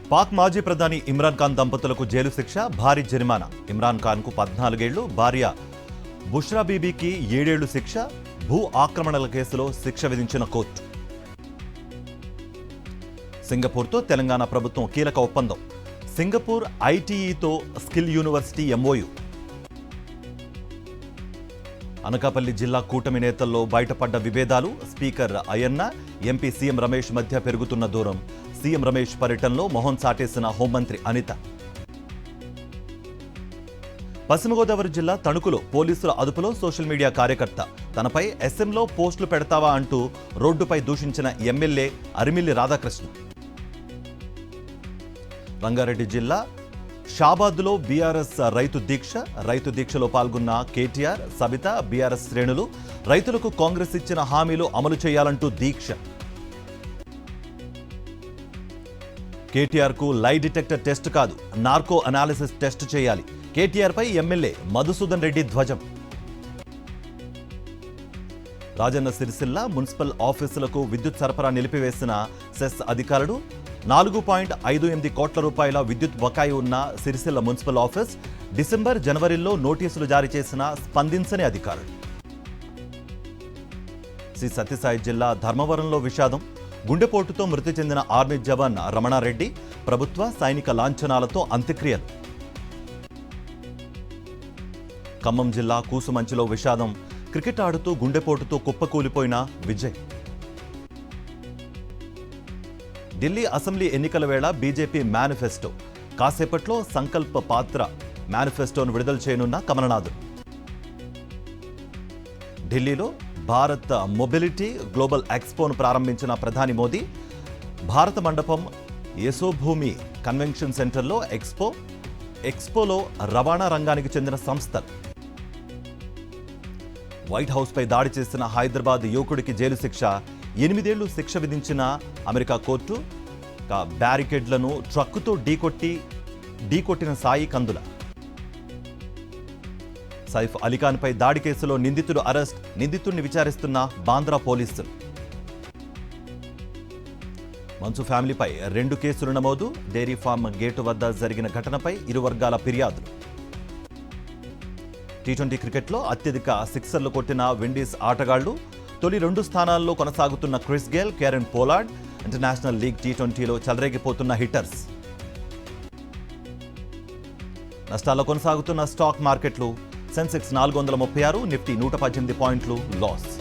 పాక్ మాజీ ప్రధాని ఇమ్రాన్ ఖాన్ దంపతులకు జైలు శిక్ష, భారీ జరిమానా. ఇమ్రాన్ ఖాన్కు 14 ఏళ్లు, భార్య బుష్రా బీబీకి 7 ఏళ్లు శిక్ష. భూ ఆక్రమణల కేసులో శిక్ష విధించిన కోర్టు. సింగపూర్తో తెలంగాణ ప్రభుత్వం కీలక ఒప్పందం. సింగపూర్ ఐటీఈతో స్కిల్ యూనివర్సిటీ ఎంఓయు. అనకాపల్లి జిల్లా కూటమి నేతల్లో బయటపడ్డ విభేదాలు. Speaker Ayyanna, MP CM Ramesh మధ్య పెరుగుతున్న దూరం. సీఎం రమేష్ పర్యటనలో మొహం చాటేసిన హోంమంత్రి అనిత. పశ్చిమ గోదావరి జిల్లా తణుకులో పోలీసుల అదుపులో సోషల్ మీడియా కార్యకర్త. తనపై ఎస్ఎంలో పోస్టులు పెడతావా అంటూ రోడ్డుపై దూషించిన ఎమ్మెల్యే అరిమిల్లి రాధాకృష్ణ. రంగారెడ్డి జిల్లా షాబాద్లో బీఆర్ఎస్ రైతు దీక్షలో పాల్గొన్న కేటీఆర్, సబిత, బీఆర్ఎస్ శ్రేణులు. రైతులకు కాంగ్రెస్ ఇచ్చిన హామీలు అమలు చేయాలంటూ దీక్ష. కేటీఆర్కు లై డిటెక్టర్ టెస్ట్ కాదు, నార్కో అనాలిసిస్ టెస్ట్ చేయాలి. కేటీఆర్పై ఎమ్మెల్యే మధుసూదన్ రెడ్డి ధ్వజం. రాజన్న సిరిసిల్ల మున్సిపల్ ఆఫీసులకు విద్యుత్ సరఫరా నిలిపివేసిన సెస్ అధికారులు. 4.58 కోట్ల రూపాయల విద్యుత్ బకాయి ఉన్న సిరిసిల్ల మున్సిపల్ ఆఫీస్ డిసెంబర్, జనవరిలో నోటీసులు జారీ చేసిన స్పందించని అధికారులు. శ్రీ సత్యసాయి జిల్లా ధర్మవరంలో విషాదం. గుండెపోటుతో మృతి చెందిన ఆర్మీ జవాన్ రమణారెడ్డి. ప్రభుత్వ సైనిక లాంఛనాలతో అంత్యక్రియలు. ఖమ్మం జిల్లా కూసుమంచిలో విషాదం. క్రికెట్ ఆడుతూ గుండెపోటుతో కుప్పకూలిపోయిన విజయ్. ఢిల్లీ అసెంబ్లీ ఎన్నికల వేళ బీజేపీ మేనిఫెస్టో. కాసేపట్లో సంకల్ప పాత్ర మేనిఫెస్టోను విడుదల చేయనున్న కమలనాథ్. ఢిల్లీలో భారత్ మొబిలిటీ గ్లోబల్ ఎక్స్పోను ప్రారంభించిన ప్రధాని మోదీ. భారత మండపం, యశోభూమి కన్వెన్షన్ సెంటర్లో ఎక్స్పోలో రవాణా రంగానికి చెందిన సంస్థలు. వైట్ హౌస్పై దాడి చేసిన హైదరాబాద్ యువకుడికి జైలు శిక్ష. 8 ఏళ్లు శిక్ష విధించిన అమెరికా కోర్టు. బ్యారికేడ్లను ట్రక్కుతో ఢీకొట్టిన సాయి కందుల. సైఫ్ అలీఖాన్పై దాడి కేసులో నిందితుడు అరెస్ట్. నిందితుడిని విచారిస్తున్న బాంద్రా పోలీసులు. మన్సు ఫ్యామిలీపై 2 కేసులు నమోదు. డైరీ ఫామ్ గేటు వద్ద జరిగిన ఘటనపై ఇరు వర్గాల ఫిర్యాదులు. టీ20 క్రికెట్లో అత్యధిక సిక్సర్లు కొట్టిన విండీస్ ఆటగాళ్లు. తొలి 2 స్థానాల్లో కొనసాగుతున్న Chris Gayle, Kieron Pollard. International league టీ20లో చెలరేగిపోతున్న హిట్టర్స్. నష్టాల్లో కొనసాగుతున్న స్టాక్ మార్కెట్లు. సెన్సెక్స్ 436, నిఫ్టీ 118 పాయింట్లు లాస్.